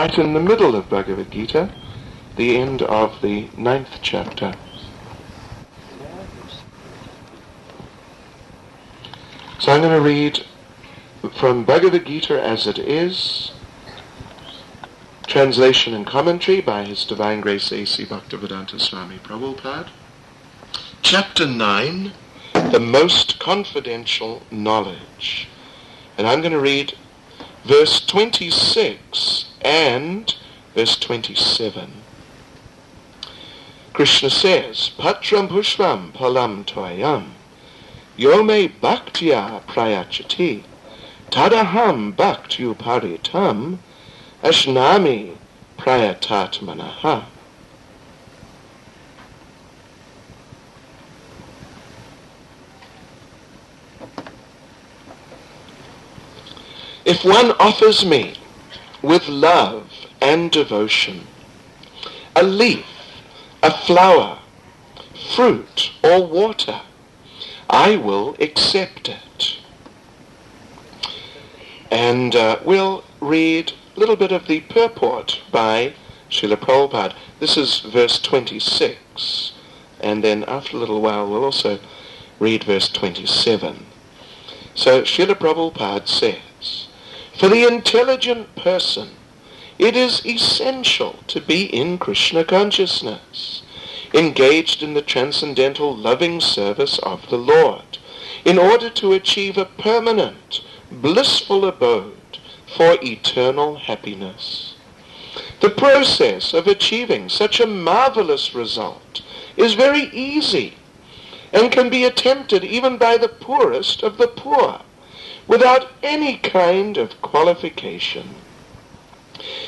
right in the middle of Bhagavad Gita, the end of the 9th chapter. So I'm going to read from Bhagavad Gita as it is, translation and commentary by His Divine Grace A.C. Bhaktivedanta Swami Prabhupada. Chapter 9, the most confidential knowledge. And I'm going to read verse 26 and verse 27. Krishna says, Patram pushpam palam toyam, yome bhaktya prayachati, tadaham bhaktyuparitam, ashnami prayatatmanaha. If one offers me with love and devotion a leaf, a flower, fruit, or water, I will accept it. And we'll read a little bit of the purport by Srila Prabhupada. This is verse 26. And then after a little while we'll also read verse 27. So Srila Prabhupada says, for the intelligent person, it is essential to be in Krishna consciousness, engaged in the transcendental loving service of the Lord, in order to achieve a permanent, blissful abode for eternal happiness. The process of achieving such a marvelous result is very easy and can be attempted even by the poorest of the poor, without any kind of qualification.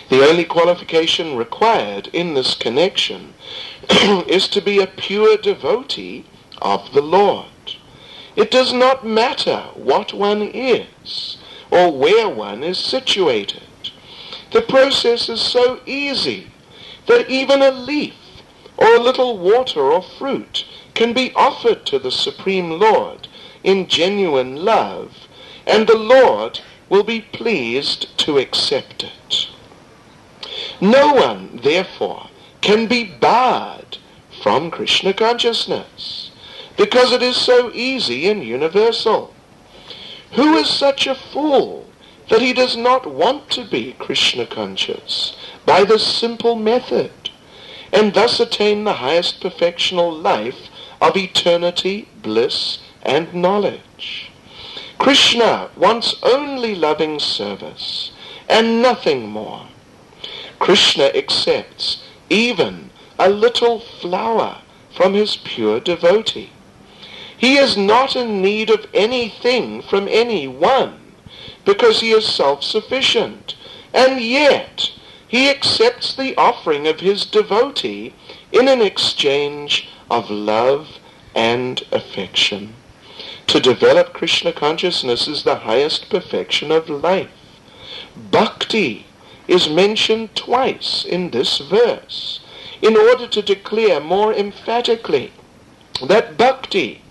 The only qualification required in this connection is to be a pure devotee of the Lord. It does not matter what one is or where one is situated. The process is so easy that even a leaf or a little water or fruit can be offered to the Supreme Lord in genuine love, and the Lord will be pleased to accept it. No one, therefore, can be barred from Krishna consciousness, because it is so easy and universal. Who is such a fool that he does not want to be Krishna conscious by this simple method, and thus attain the highest perfectional life of eternity, bliss, and knowledge? Krishna wants only loving service and nothing more. Krishna accepts even a little flower from his pure devotee. He is not in need of anything from anyone because he is self-sufficient, and yet he accepts the offering of his devotee in an exchange of love and affection. To develop Krishna consciousness is the highest perfection of life. Bhakti is mentioned twice in this verse in order to declare more emphatically that bhakti,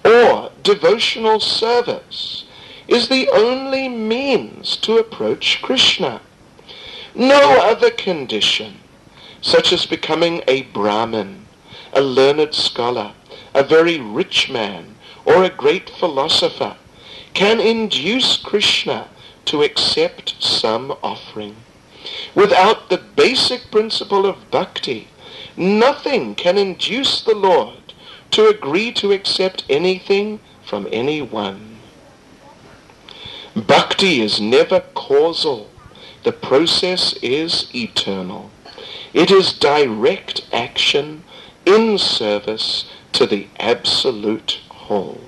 or devotional service, is the only means to approach Krishna. No other condition, such as becoming a Brahmin, a learned scholar, a very rich man, or a great philosopher, can induce Krishna to accept some offering. Without the basic principle of bhakti, nothing can induce the Lord to agree to accept anything from anyone. Bhakti is never causal. The process is eternal. It is direct action in service to the absolute whole.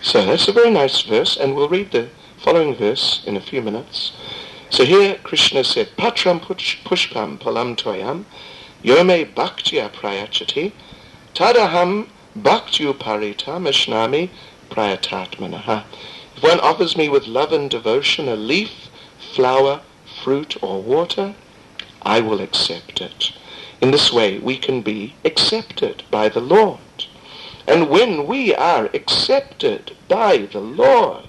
So that's a very nice verse, and we'll read the following verse in a few minutes. So here Krishna said, Patram pushpam palam toyam, yome bhaktya prayachati, tadaham bhaktyuparitam ashnami prayatatmanaha. If one offers me with love and devotion a leaf, flower, fruit, or water, I will accept it. In this way, we can be accepted by the Lord. And when we are accepted by the Lord,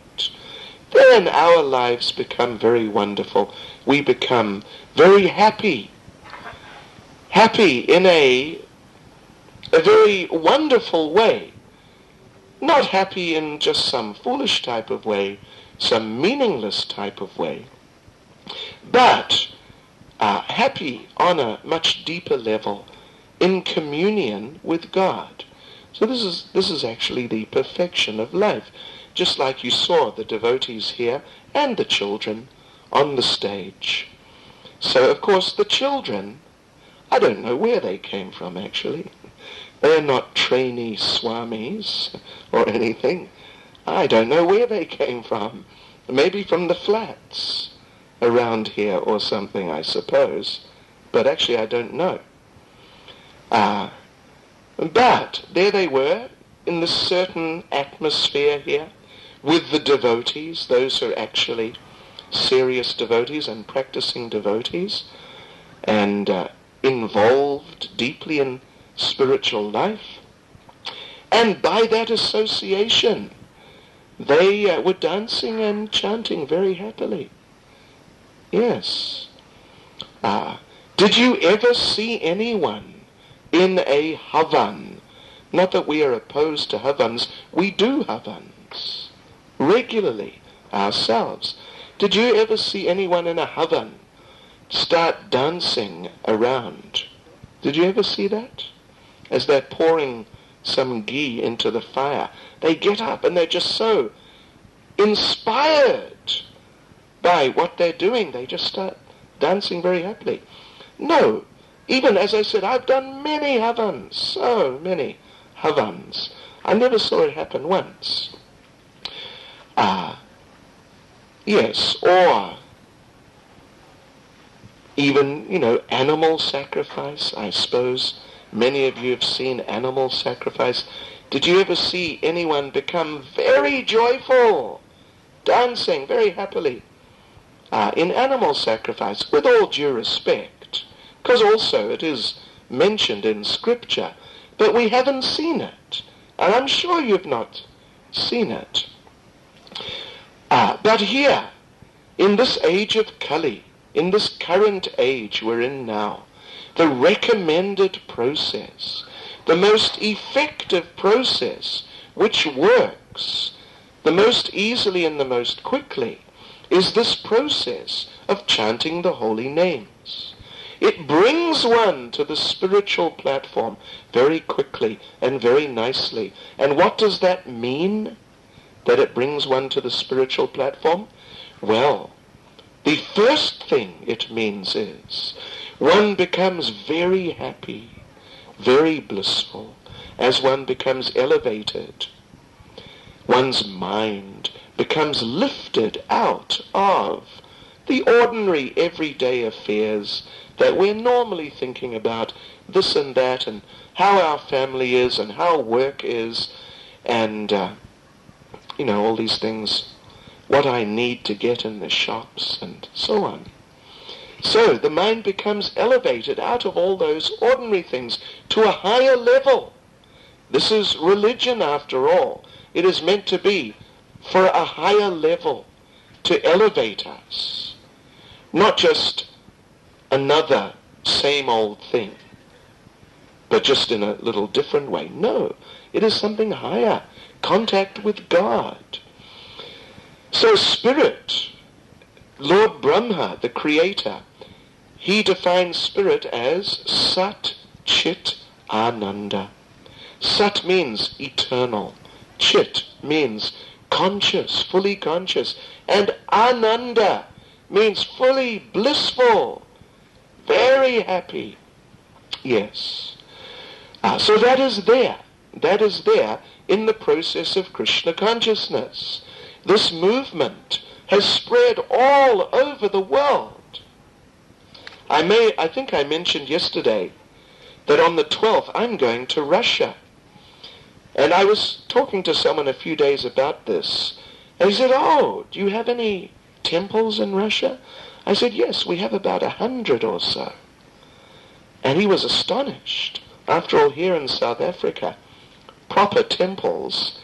then our lives become very wonderful. We become very happy. Happy in a very wonderful way. Not happy in just some foolish type of way, some meaningless type of way, but happy on a much deeper level in communion with God. So this is actually the perfection of life, just like you saw the devotees here and the children on the stage. So of course the children, I don't know where they came from actually. They're not trainee swamis or anything. I don't know where they came from. Maybe from the flats around here or something, I suppose. But actually I don't know. But there they were in this certain atmosphere here with the devotees, those who are actually serious devotees and practicing devotees and involved deeply in spiritual life. And by that association, they were dancing and chanting very happily. Yes. Did you ever see anyone in a havan? Not that we are opposed to havans. We do havans regularly ourselves. Did you ever see anyone in a havan start dancing around? Did you ever see that? As they're pouring some ghee into the fire, they get up and they're just so inspired by what they're doing. They just start dancing very happily. No, even as I said, I've done many havans, so many havans. I never saw it happen once. Yes, or even, animal sacrifice. I suppose many of you have seen animal sacrifice. Did you ever see anyone become very joyful, dancing very happily in animal sacrifice, with all due respect? Because also it is mentioned in Scripture, but we haven't seen it. And I'm sure you've not seen it. But here, in this age of Kali, in this current age we're in now, the recommended process, the most effective process, which works the most easily and the most quickly, is this process of chanting the holy names. It brings one to the spiritual platform very quickly and very nicely. And what does that mean, that it brings one to the spiritual platform? Well, the first thing it means is one becomes very happy, very blissful, as one becomes elevated. One's mind becomes lifted out of the ordinary everyday affairs that we're normally thinking about, this and that, and how our family is, and how work is, and, all these things, what I need to get in the shops, and so on. So the mind becomes elevated out of all those ordinary things to a higher level. This is religion after all. It is meant to be for a higher level, to elevate us. Not just another same old thing, but just in a little different way. No, it is something higher. Contact with God. So spirit, Lord Brahma, the creator, he defines spirit as Sat Chit Ananda. Sat means eternal. Chit means conscious, fully conscious. And Ananda means fully blissful, very happy. Yes. So that is there. That is there in the process of Krishna consciousness. This movement has spread all over the world. I think I mentioned yesterday that on the 12th I'm going to Russia. And I was talking to someone a few days about this. And he said, "Oh, do you have any temples in Russia?" I said, "Yes, we have about 100 or so." And he was astonished. After all, here in South Africa, proper temples,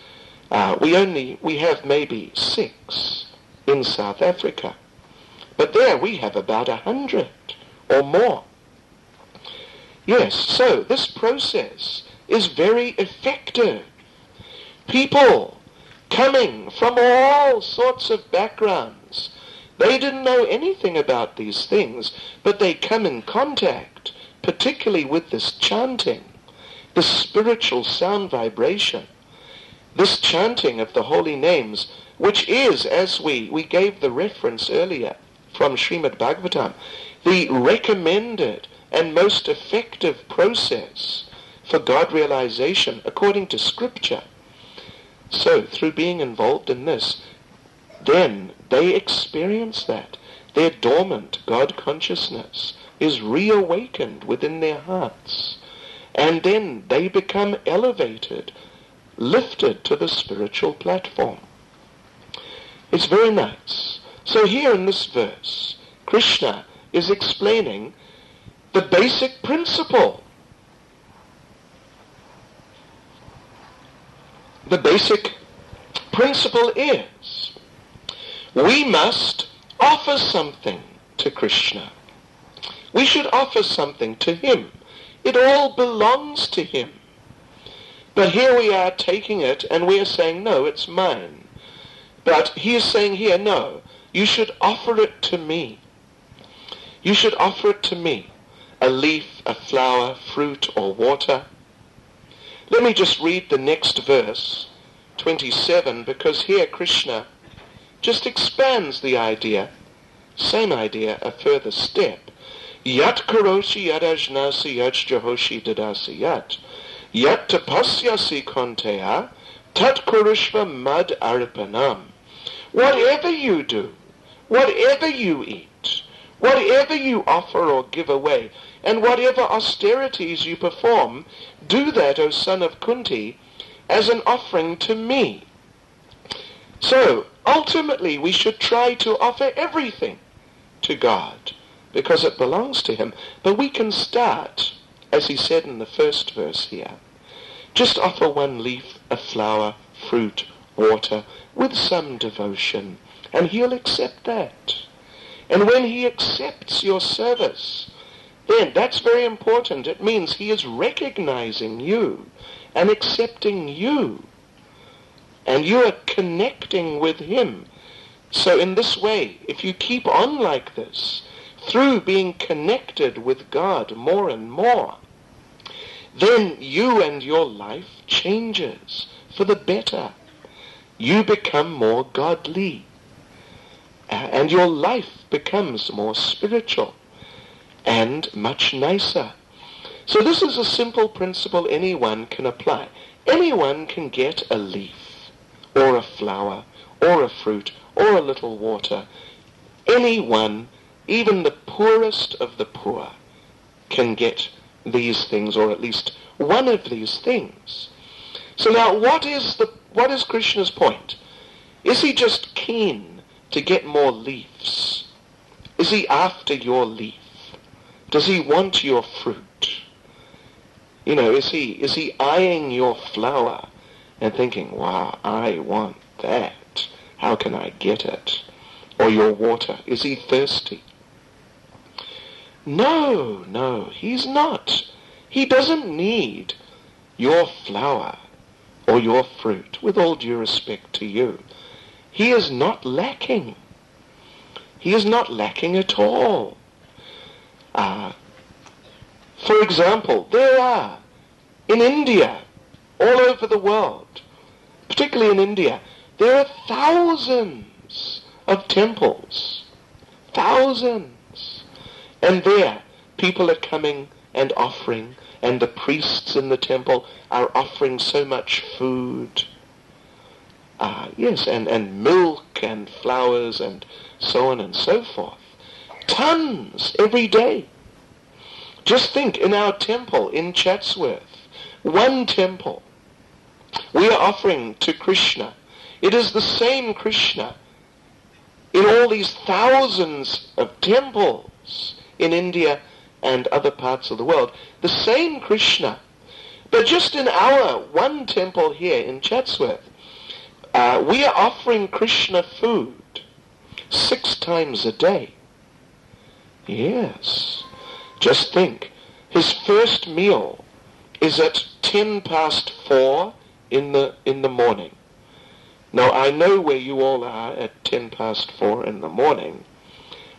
we have maybe 6. in South Africa. But there we have about 100 or more. Yes, so this process is very effective. People coming from all sorts of backgrounds, they didn't know anything about these things, but they come in contact, particularly with this chanting, this spiritual sound vibration, this chanting of the holy names, which is, as we gave the reference earlier from Srimad Bhagavatam, the recommended and most effective process for God realization according to Scripture. So, through being involved in this, then they experience that. Their dormant God consciousness is reawakened within their hearts. And then they become elevated, lifted to the spiritual platform. It's very nice. So here in this verse, Krishna is explaining the basic principle. The basic principle is we must offer something to Krishna. We should offer something to him. It all belongs to him. But here we are taking it and we are saying, no, it's mine. But he is saying here, no, you should offer it to me. You should offer it to me. A leaf, a flower, fruit, or water. Let me just read the next verse, 27, because here Krishna just expands the idea, same idea, a further step. Yat karoshi yadajnasi yajjahoshi dadasi yat. Yat tapasyasi konteya tat kurushva mad arpanam. Whatever you do, whatever you eat, whatever you offer or give away, and whatever austerities you perform, do that, O son of Kunti, as an offering to me. So, ultimately, we should try to offer everything to God, because it belongs to him. But we can start, as he said in the first verse here, just offer one leaf, a flower, fruit, water, with some devotion, and he'll accept that. And when he accepts your service, then that's very important. It means he is recognizing you and accepting you. And you are connecting with him. So in this way, if you keep on like this, through being connected with God more and more, then you and your life changes for the better. You become more godly. And your life becomes more spiritual and much nicer. So this is a simple principle anyone can apply. Anyone can get a leaf, or a flower, or a fruit, or a little water. Anyone, even the poorest of the poor, can get these things, or at least one of these things. So now, what is Krishna's point? Is he just keen to get more leaves? Is he after your leaf? Does he want your fruit? You know, is he eyeing your flower and thinking, wow, I want that. How can I get it? Or your water. Is he thirsty? No, he's not. He doesn't need your flower or your fruit, with all due respect to you. He is not lacking. He is not lacking at all. For example, there are, in India, all over the world, particularly in India, there are thousands of temples. Thousands. And there, people are coming and offering, and the priests in the temple are offering so much food. Yes, and milk and flowers and so on and so forth. Tons every day. Just think, in our temple in Chatsworth, one temple, we are offering to Krishna. It is the same Krishna in all these thousands of temples in India and other parts of the world. The same Krishna. But just in our one temple here in Chatsworth, we are offering Krishna food. 6 times a day. Yes. Just think, his first meal is at 4:10 in the morning. Now, I know where you all are at 4:10 in the morning,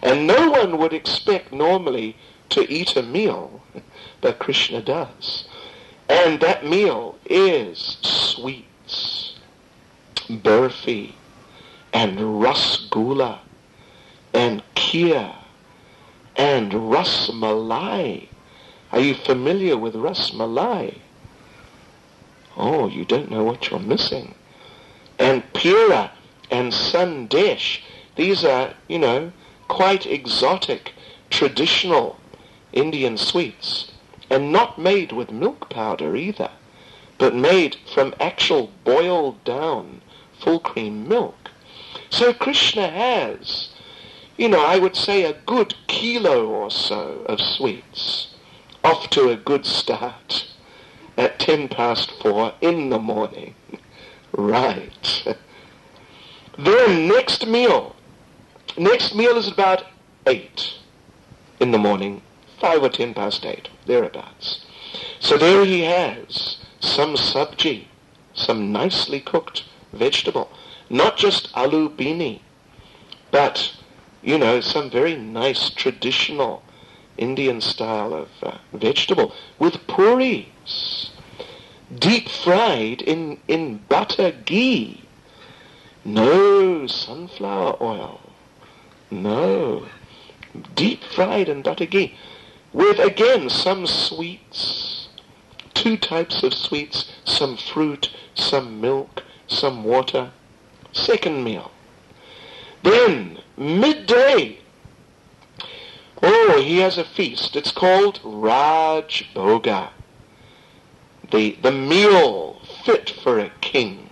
and no one would expect normally to eat a meal, but Krishna does. And that meal is sweets, burfi, and rasgula, and kheer, and rasmalai. Are you familiar with rasmalai? Oh, you don't know what you're missing. And pira and sandesh. These are, quite exotic, traditional Indian sweets. And not made with milk powder either, but made from actual boiled down full cream milk. So Krishna has, I would say a good kilo or so of sweets. Off to a good start at 4:10 in the morning. Right. Then next meal is about 8 in the morning, 5 or 8, thereabouts. So there he has some sabji, some nicely cooked vegetable, not just aloo beanie, but, some very nice traditional Indian style of vegetable with puris, deep fried in butter ghee. No sunflower oil. No. Deep fried in butter ghee. With, again, some sweets. 2 types of sweets. Some fruit, some milk, some water. Second meal. Then, midday. Oh, he has a feast. It's called Raj Bhoga. The meal fit for a king.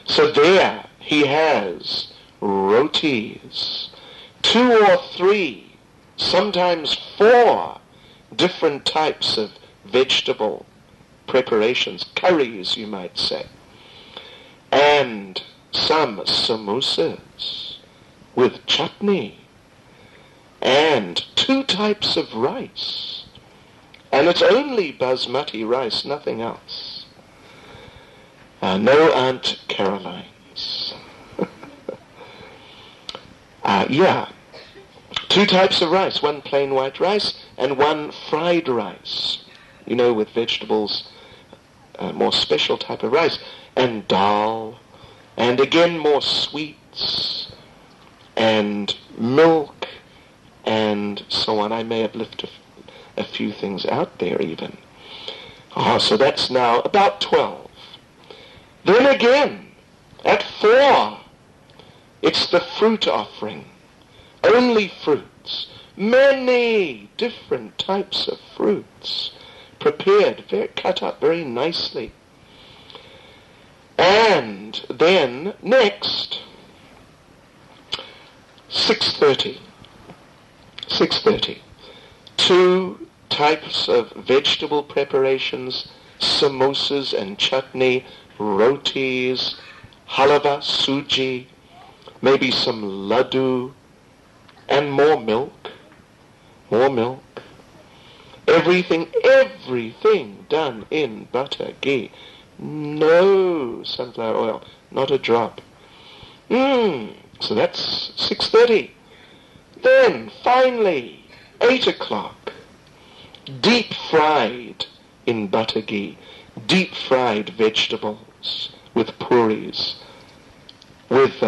So there he has rotis, 2 or 3, sometimes 4 different types of vegetable preparations, curries you might say, and some samosas with chutney, and 2 types of rice. And it's only basmati rice, nothing else. No Aunt Caroline's. 2 types of rice, 1 plain white rice and 1 fried rice. With vegetables, more special type of rice. And dal, and again more sweets, and milk, and so on. I may have left a few things out there even. So that's now about 12. Then again, at 4, it's the fruit offering. Only fruits. Many different types of fruits. Prepared, cut up very nicely. And then, next, 6:30. 6:30. 2 types of vegetable preparations, samosas and chutney, rotis, halava, suji, maybe some laddu, and more milk. More milk. Everything done in butter, ghee. No sunflower oil, not a drop. So that's 6:30. Then, finally, 8 o'clock, deep fried in butter ghee, deep fried vegetables with puris, with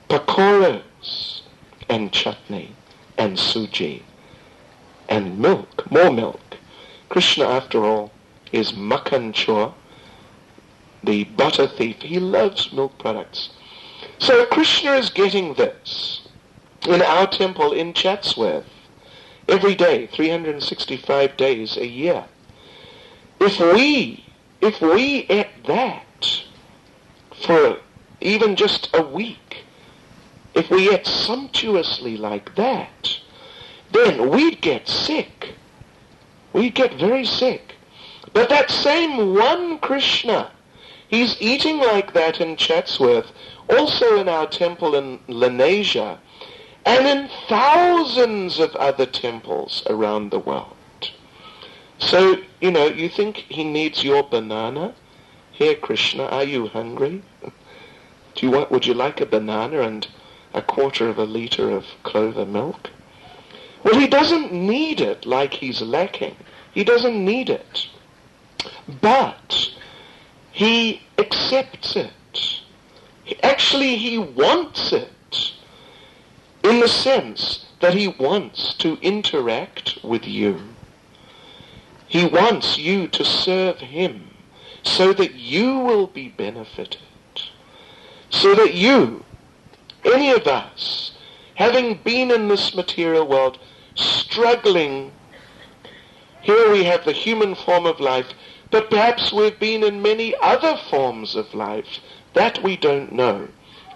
pakoras and chutney and suji and milk, more milk. Krishna, after all, is makhan chor, the butter thief. He loves milk products. So Krishna is getting this in our temple in Chatsworth every day, 365 days a year. If we ate that for even just a week, if we ate sumptuously like that, then we'd get sick. We'd get very sick. But that same one Krishna, he's eating like that in Chatsworth, also in our temple in Lenasia, and in thousands of other temples around the world. So, you think he needs your banana? Here, Krishna, are you hungry? Would you like a banana and a quarter of a liter of clover milk? Well, he doesn't need it like he's lacking. He doesn't need it. But he accepts it. Actually, he wants it, in the sense that he wants to interact with you. He wants you to serve him so that you will be benefited. So that you, any of us, having been in this material world, struggling, here we have the human form of life, but perhaps we've been in many other forms of life that we don't know,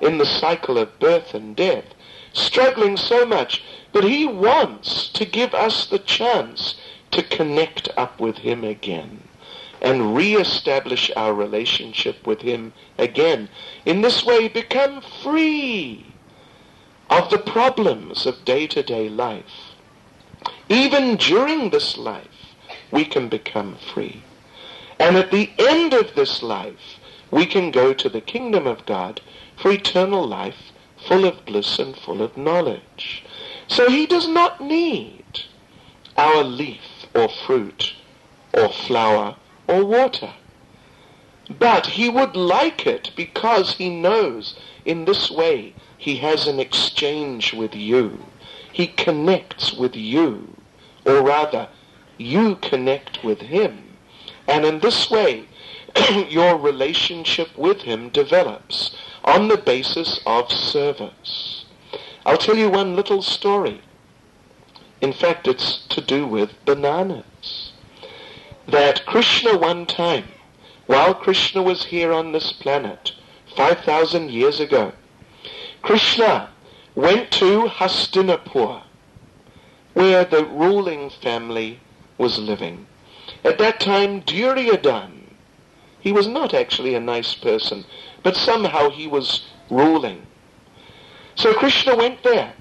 in the cycle of birth and death, struggling so much, but he wants to give us the chance to connect up with him again and re-establish our relationship with him again. In this way, become free of the problems of day-to-day life. Even during this life, we can become free. And at the end of this life, we can go to the kingdom of God for eternal life, full of bliss and full of knowledge. So he does not need our leaf or fruit or flower or water. But he would like it because he knows in this way he has an exchange with you. He connects with you, or rather, you connect with him. And in this way, your relationship with him develops on the basis of service. I'll tell you one little story. In fact, it's to do with bananas. That Krishna one time, while Krishna was here on this planet, 5,000 years ago, Krishna went to Hastinapur, where the ruling family was living. At that time, Duryodhana, he was not actually a nice person, but somehow he was ruling. So Krishna went there.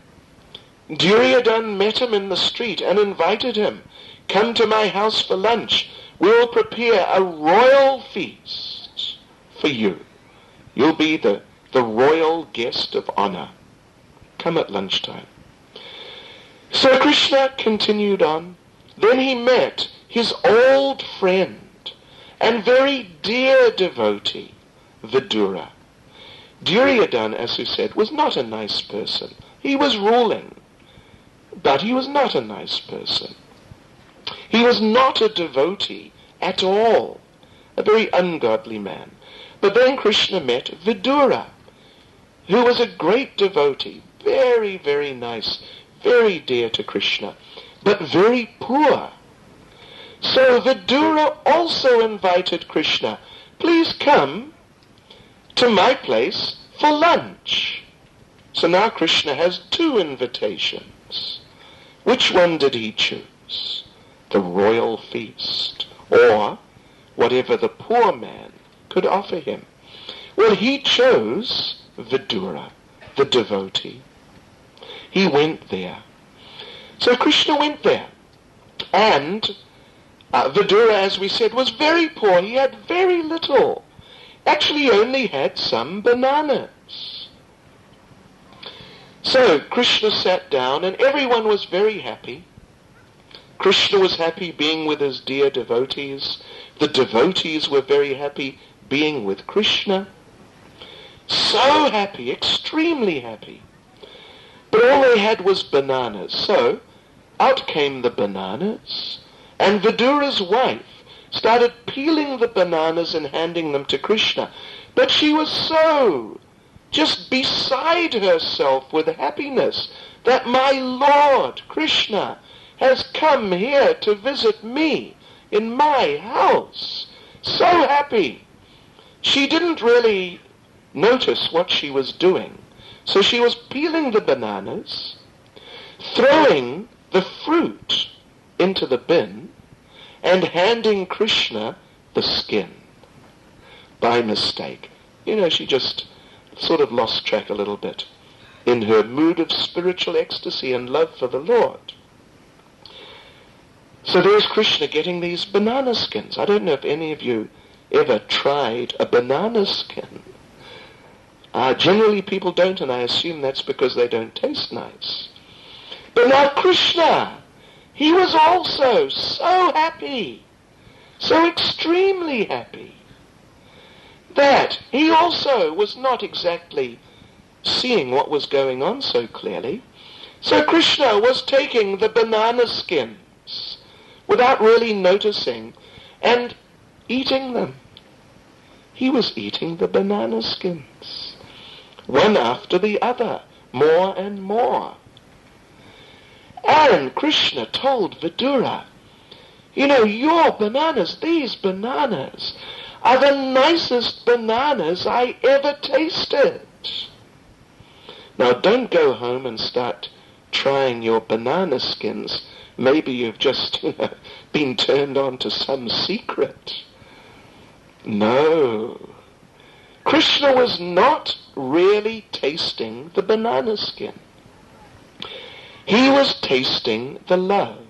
Duryodhana met him in the street and invited him, "Come to my house for lunch. We'll prepare a royal feast for you. You'll be the royal guest of honor. Come at lunchtime." So Krishna continued on. Then he met his old friend and very dear devotee, Vidura. Duryodhana, as we said, was not a nice person. He was ruling, but he was not a nice person. He was not a devotee at all, a very ungodly man. But then Krishna met Vidura, who was a great devotee, very, very nice, very dear to Krishna, but very poor. So Vidura also invited Krishna, "Please come to my place for lunch." So now Krishna has two invitations. Which one did he choose? The royal feast, or whatever the poor man could offer him? Well, he chose Vidura, the devotee. He went there. So Krishna went there. And Vidura, as we said, was very poor. He had very little. Actually, he only had some bananas. So Krishna sat down and everyone was very happy. Krishna was happy being with his dear devotees. The devotees were very happy being with Krishna. So happy, extremely happy. But all they had was bananas. So out came the bananas, and Vidura's wife started peeling the bananas and handing them to Krishna. But she was so just beside herself with happiness that my Lord Krishna has come here to visit me in my house. So happy. She didn't really notice what she was doing. So she was peeling the bananas, throwing the fruit into the bin, and handing Krishna the skin. By mistake. She just sort of lost track a little bit. in her mood of spiritual ecstasy and love for the Lord. So there's Krishna getting these banana skins. I don't know if any of you ever tried a banana skin. Generally people don't, and I assume that's because they don't taste nice. But now Krishna, he was also so happy, so extremely happy, that he also was not exactly seeing what was going on so clearly. So Krishna was taking the banana skins without really noticing and eating them. He was eating the banana skins, one after the other, more and more. And Krishna told Vidura, you know, your bananas, these bananas, are the nicest bananas I ever tasted. Now don't go home and start trying your banana skins. Maybe you've just, been turned on to some secret. No. Krishna was not really tasting the banana skin. He was tasting the love.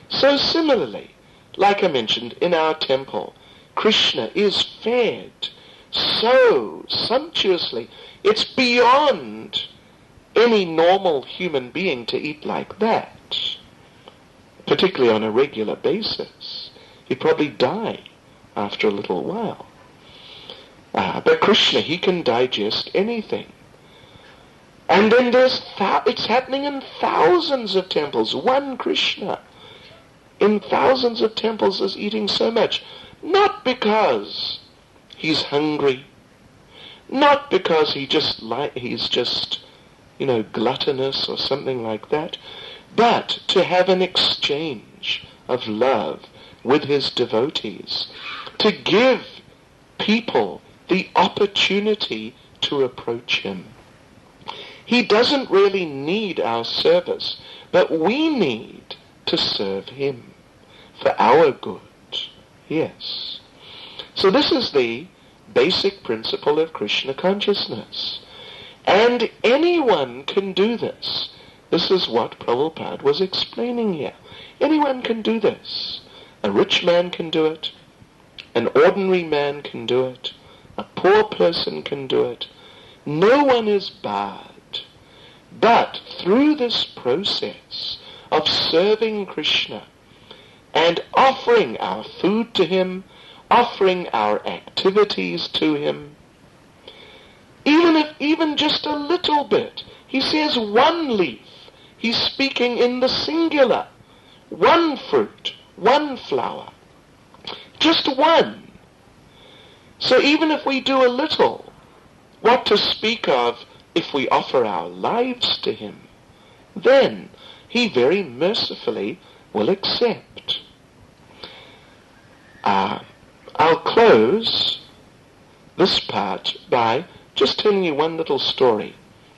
So similarly, like I mentioned, in our temple, Krishna is fed so sumptuously. It's beyond any normal human being to eat like that, particularly on a regular basis. He'd probably die after a little while. But Krishna, he can digest anything. And then it's happening in thousands of temples. One Krishna in thousands of temples is eating so much. Not because he's hungry, not because he's just gluttonous or something like that, but to have an exchange of love with his devotees, to give people the opportunity to approach him. He doesn't really need our service, but we need to serve him for our good. Yes. So this is the basic principle of Krishna consciousness. And anyone can do this. This is what Prabhupada was explaining here. Anyone can do this. A rich man can do it. An ordinary man can do it. A poor person can do it. No one is barred. But through this process of serving Krishna and offering our food to him, offering our activities to him, even just a little bit, he says one leaf, he's speaking in the singular, one fruit, one flower, just one. So even if we do a little, what to speak of if we offer our lives to him, then he very mercifully will accept. I'll close this part by just telling you one little story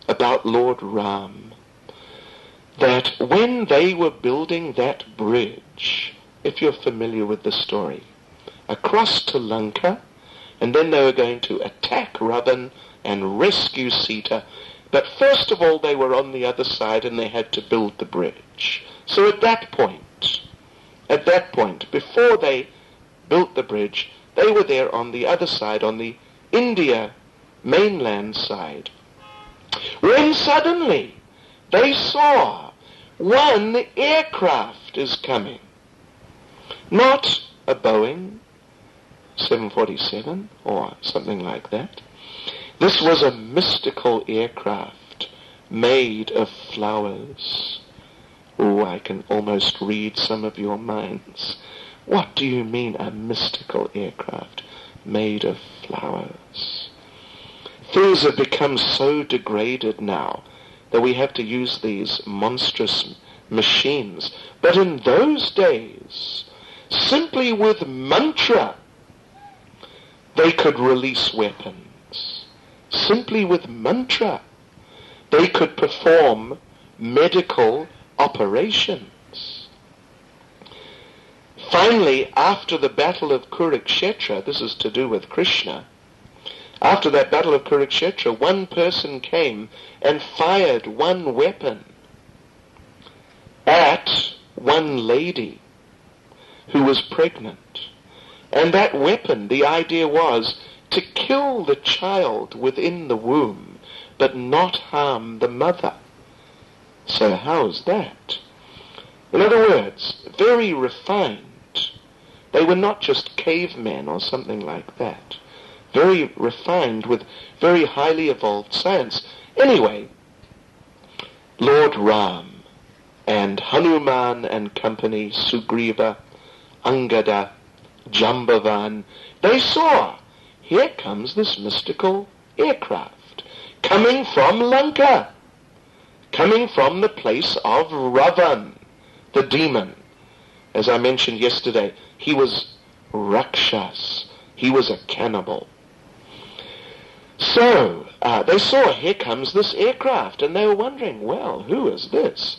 about Lord Ram. That when they were building that bridge, if you're familiar with the story, across to Lanka, and then they were going to attack Ravan and rescue Sita, but first of all they were on the other side and they had to build the bridge. So at that point, before they built the bridge, they were there on the other side, on the India mainland side, when suddenly they saw one aircraft is coming. Not a Boeing 747 or something like that. This was a mystical aircraft made of flowers. Oh, I can almost read some of your minds. What do you mean, a mystical aircraft made of flowers? Things have become so degraded now that we have to use these monstrous machines. But in those days, simply with mantra, they could release weapons. Simply with mantra, they could perform medical operations. Finally, after the battle of Kurukshetra, this is to do with Krishna, After that battle of Kurukshetra, one person came and fired one weapon at one lady who was pregnant. And that weapon, the idea was to kill the child within the womb, but not harm the mother. So how's that? In other words, very refined. They were not just cavemen or something like that. Very refined with very highly evolved science. Anyway, Lord Ram and Hanuman and company, Sugriva, Angada, Jambavan, they saw, here comes this mystical aircraft, coming from Lanka, coming from the place of Ravan, the demon. As I mentioned yesterday, he was Rakshas. He was a cannibal. So, they saw, here comes this aircraft, and they were wondering, well, who is this?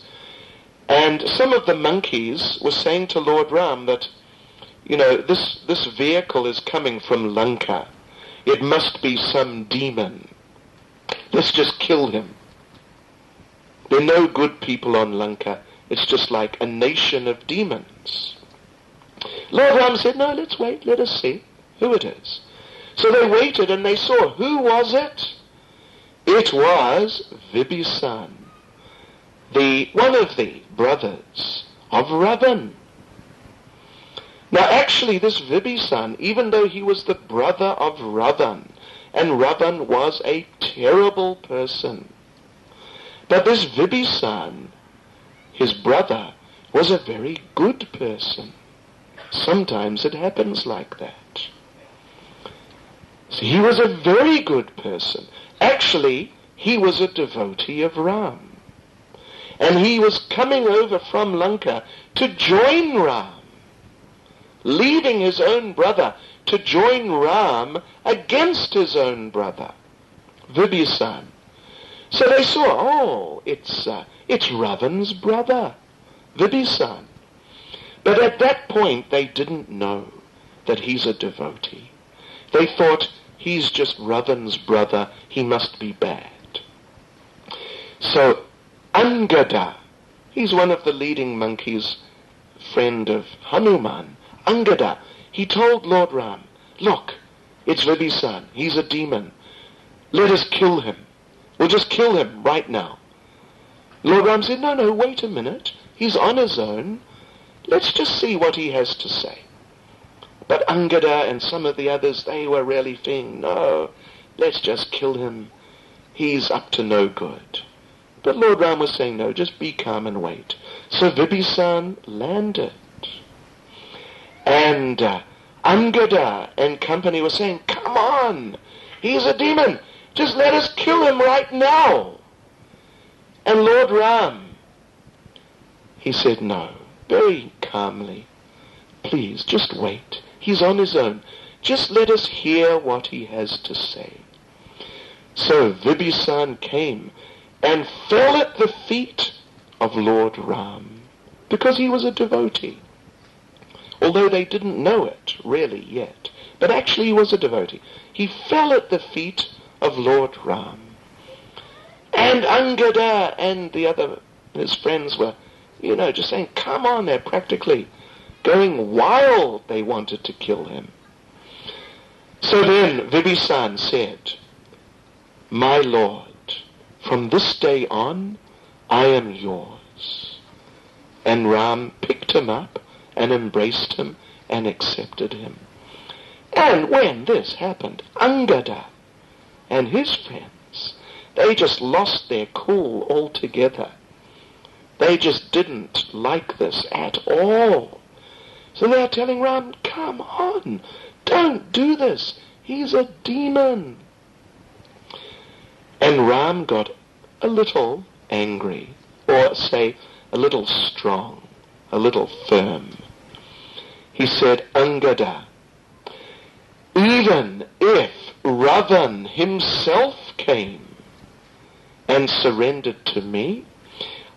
And some of the monkeys were saying to Lord Ram that, you know, this vehicle is coming from Lanka. It must be some demon. Let's just kill him. There are no good people on Lanka. It's just like a nation of demons. Lord Ram said, no, let's wait, let us see who it is. So they waited and they saw, who was it? It was Vibhisan, one of the brothers of Ravan. Now actually this Vibhisan, even though he was the brother of Ravan, and Ravan was a terrible person, but this Vibhisan, his brother, was a very good person. Sometimes it happens like that. So he was a very good person. Actually, he was a devotee of Ram. And he was coming over from Lanka to join Ram, leaving his own brother to join Ram against his own brother, Vibhisan. So they saw, oh, it's Ravan's brother, Vibhisan. But at that point, they didn't know that he's a devotee. They thought, he's just Ravan's brother, he must be bad. So Angada, he's one of the leading monkeys, friend of Hanuman, Angada, he told Lord Ram, look, it's Vibhisan, he's a demon. Let us kill him. We'll just kill him right now. Lord Ram said, no, wait a minute. He's on his own. Let's just see what he has to say. But Angada and some of the others, they were really thinking, no, let's just kill him. He's up to no good. But Lord Ram was saying, no, just be calm and wait. So Vibhisan landed. And Angada and company were saying, come on, he's a demon. Just let us kill him right now. And Lord Ram, he said, no, very calmly, please, just wait. He's on his own. Just let us hear what he has to say. So Vibhisan came and fell at the feet of Lord Ram, because he was a devotee. Although they didn't know it really yet, but actually he was a devotee. He fell at the feet of Lord Ram. And Angada and his friends were, just saying, come on, they're practically going wild. They wanted to kill him. So then Vibhisan said, my Lord, from this day on, I am yours. And Ram picked him up and embraced him and accepted him. And when this happened, Angada and his friends, they just lost their cool altogether. They just didn't like this at all. So they're telling Ram, come on, don't do this. He's a demon. And Ram got a little angry, or say, a little strong, a little firm. He said, Angada, even if Ravan himself came and surrendered to me,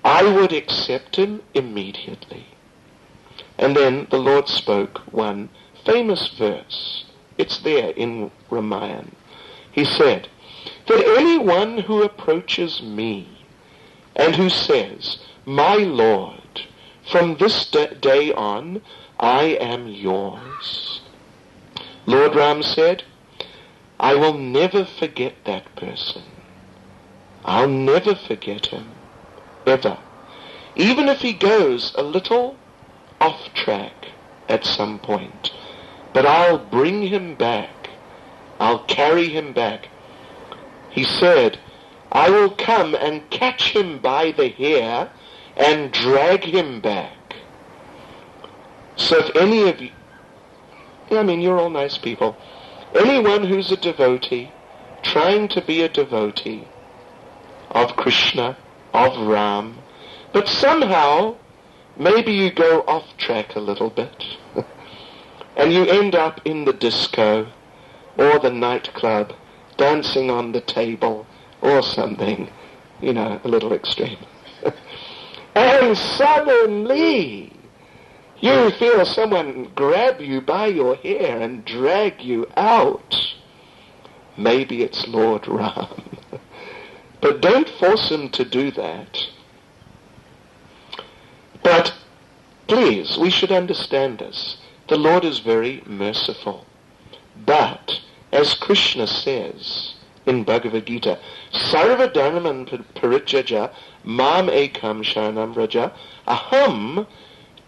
I would accept him immediately. And then the Lord spoke one famous verse. It's there in Ramayana. He said that anyone who approaches me and who says, "My Lord, from this day on, I am yours," Lord Ram said, I will never forget that person. I'll never forget him, ever. Even if he goes a little off track at some point. But I'll bring him back. I'll carry him back. He said, I will come and catch him by the hair and drag him back. So if any of you, you're all nice people. Anyone who's a devotee, trying to be a devotee of Krishna, of Ram, but somehow maybe you go off track a little bit and you end up in the disco or the nightclub dancing on the table or something, a little extreme. And suddenly you feel someone grab you by your hair and drag you out. Maybe it's Lord Ram. But don't force him to do that. But please, we should understand this. The Lord is very merciful. But, as Krishna says in Bhagavad Gita, Sarva dharman parityaja mam ekam sharanam vraja aham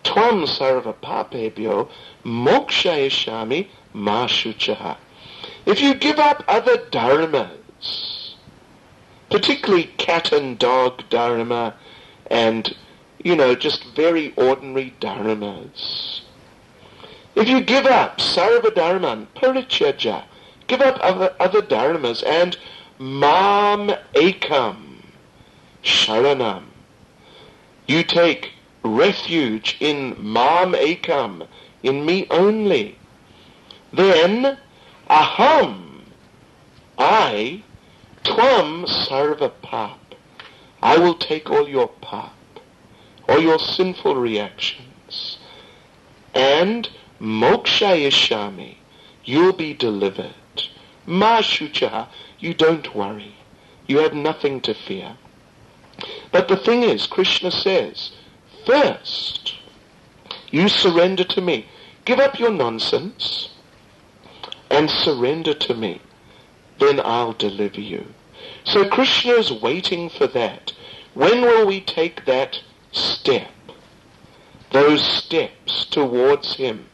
tvam sarva papebhyo mokshayashami ma shuchaha. If you give up other dharmas, particularly cat and dog dharma and, just very ordinary dharmas, if you give up sarva dharman parityaja, give up other dharmas and mam ekam sharanam, you take refuge in mam ekam, in me only, then aham, I, tvam sarva pap, I will take all your pap, all your sinful reactions, and mokshayashami, you'll be delivered. Ma shuchaha, you don't worry. You have nothing to fear. But the thing is, Krishna says, first, you surrender to me. Give up your nonsense and surrender to me. Then I'll deliver you. So Krishna is waiting for that. When will we take that step? Those steps towards him.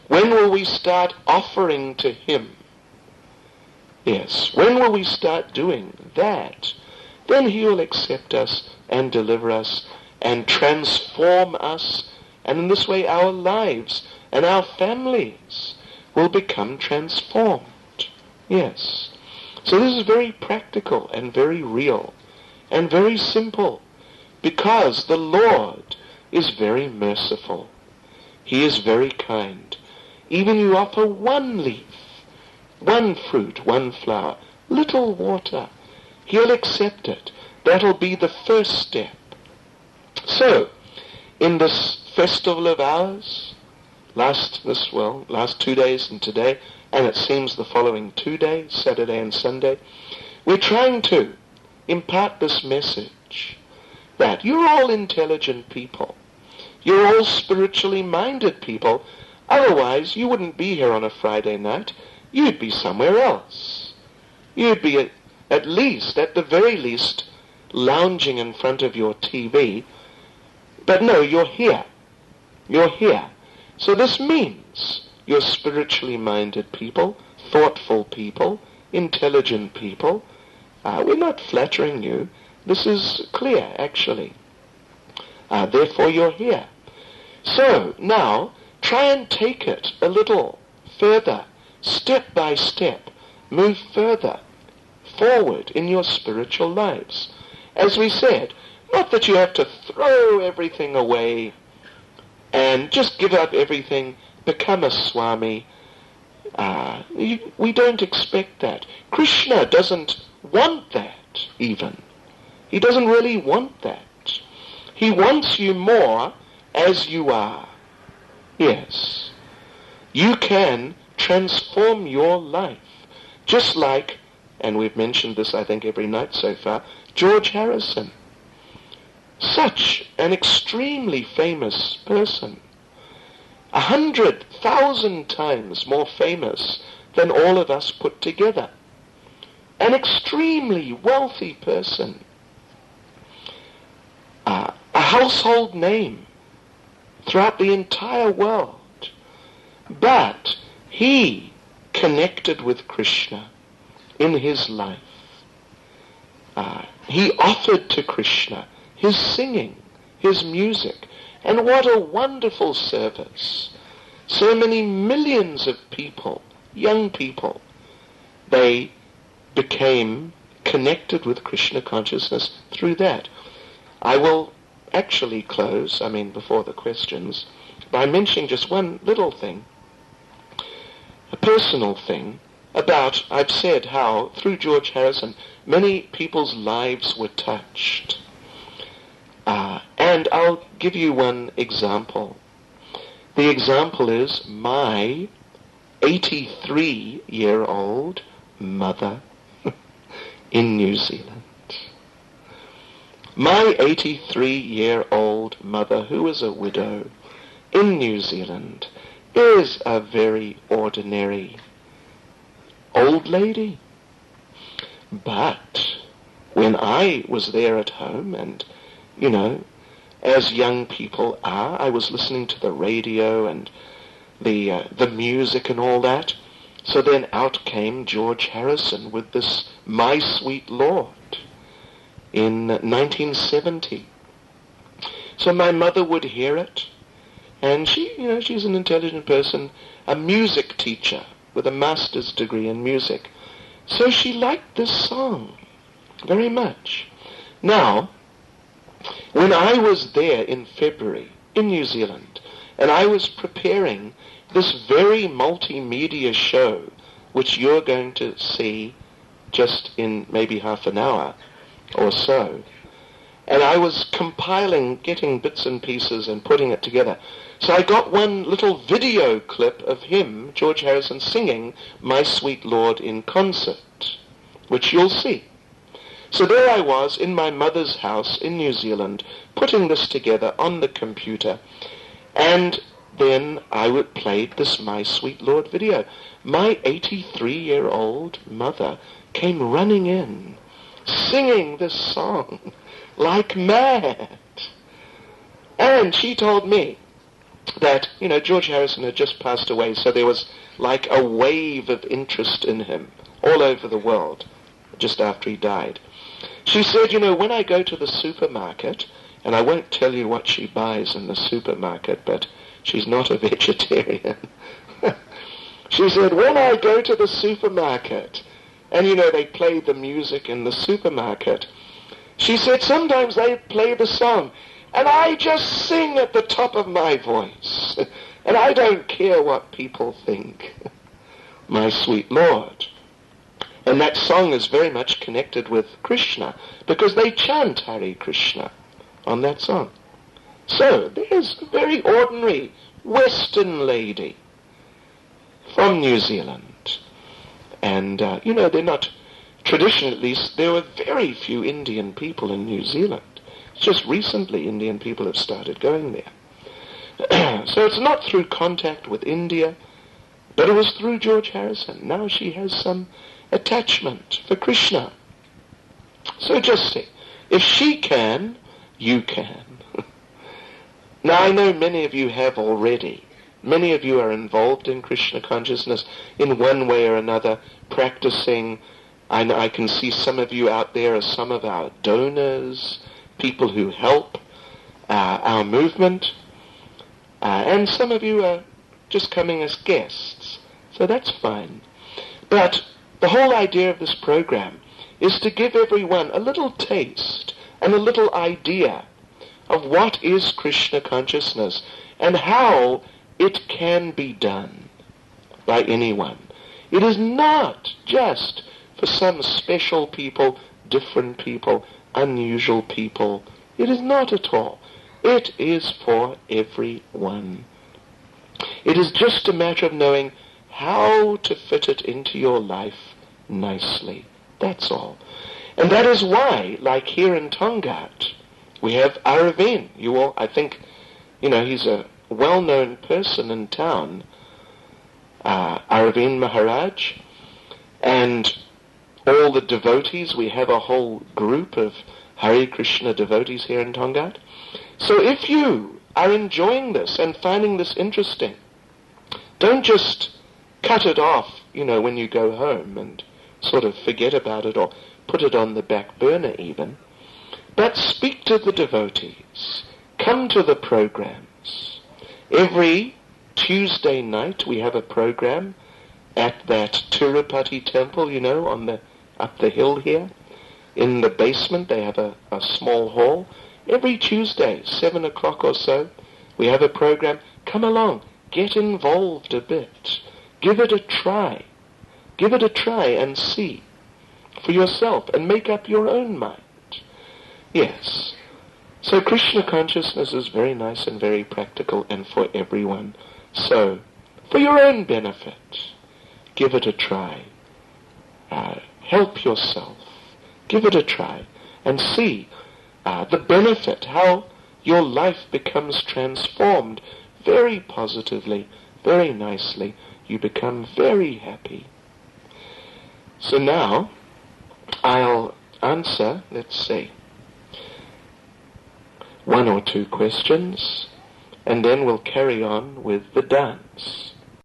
When will we start offering to him? Yes, when will we start doing that? Then he will accept us and deliver us and transform us. And in this way our lives and our families will become transformed. Yes. So this is very practical and very real and very simple, because the Lord is very merciful. He is very kind. Even you offer one leaf, one fruit, one flower, little water, he'll accept it. That'll be the first step. So, in this festival of ours, last 2 days and today, and it seems the following 2 days, Saturday and Sunday, we're trying to impart this message that you're all intelligent people. You're all spiritually minded people. Otherwise, you wouldn't be here on a Friday night. You'd be somewhere else. You'd be at the very least, lounging in front of your TV. But no, you're here. You're here. So this means you're spiritually minded people, thoughtful people, intelligent people. We're not flattering you. This is clear, actually. Therefore, you're here. So, now, try and take it a little further, step by step. Move further forward in your spiritual lives. As we said, not that you have to throw everything away and just give up everything, become a Swami. We don't expect that. Krishna doesn't want that, even. He doesn't really want that. He wants you more as you are. Yes. You can transform your life, just like and we've mentioned this I think every night so far, George Harrison. Such an extremely famous person. 100,000 times more famous than all of us put together. An extremely wealthy person. A household name throughout the entire world. But he connected with Krishna in his life. He offered to Krishna his singing, his music, and what a wonderful service. So many millions of people, young people, they became connected with Krishna consciousness through that. I will actually close, before the questions, by mentioning just one little thing, a personal thing, about, I've said how, through George Harrison, many people's lives were touched. And I'll give you one example. The example is my 83-year-old mother in New Zealand. My 83-year-old mother, who is a widow in New Zealand, is a very ordinary old lady. But when I was there at home, and, as young people are, I was listening to the radio and the music and all that. So then out came George Harrison with this My Sweet Lord in 1970. So my mother would hear it, and she's an intelligent person, a music teacher with a master's degree in music. So she liked this song very much. Now, when I was there in February in New Zealand, and I was preparing this very multimedia show, which you're going to see just in maybe half an hour or so, and I was compiling, getting bits and pieces and putting it together. So I got one little video clip of him, George Harrison, singing My Sweet Lord in concert, which you'll see. So there I was in my mother's house in New Zealand, putting this together on the computer, and then I would play this My Sweet Lord video. My 83-year-old mother came running in, singing this song like mad. And she told me that, George Harrison had just passed away, so there was like a wave of interest in him all over the world just after he died. She said, when I go to the supermarket, and I won't tell you what she buys in the supermarket, but she's not a vegetarian. She said, when I go to the supermarket, and they play the music in the supermarket, she said sometimes they play the song, and I just sing at the top of my voice, and I don't care what people think. My Sweet Lord. And that song is very much connected with Krishna, because they chant Hare Krishna on that song. So there's a very ordinary Western lady from New Zealand. And, they're not, traditionally at least, there were very few Indian people in New Zealand. Just recently Indian people have started going there. So it's not through contact with India, but it was through George Harrison. Now she has some attachment for Krishna. So just see, if she can, you can. Now I know many of you have already. Many of you are involved in Krishna consciousness in one way or another, practicing. I can see some of you out there as some of our donors, people who help our movement, and some of you are just coming as guests. So that's fine. But the whole idea of this program is to give everyone a little taste and a little idea of what is Krishna consciousness and how it can be done by anyone. It is not just for some special people, different people, unusual people. It is not at all. It is for everyone. It is just a matter of knowing how to fit it into your life nicely. That's all. And that is why, like here in Tongat, we have Aravind. You all, I think, he's a well-known person in town, Aravind Maharaj, and all the devotees. We have a whole group of Hare Krishna devotees here in Tongat. So if you are enjoying this and finding this interesting, don't just cut it off, when you go home and sort of forget about it or put it on the back burner even. But speak to the devotees. Come to the programs. Every Tuesday night we have a program at that Tirupati temple, up the hill here. In the basement they have a small hall. Every Tuesday, 7 o'clock or so, we have a program. Come along. Get involved a bit. Give it a try. Give it a try and see for yourself and make up your own mind. Yes. So Krishna consciousness is very nice and very practical and for everyone. So, for your own benefit, give it a try. Help yourself. Give it a try and see the benefit, how your life becomes transformed very positively, very nicely. You become very happy. So now, I'll answer, let's see, 1 or 2 questions, and then we'll carry on with the dance.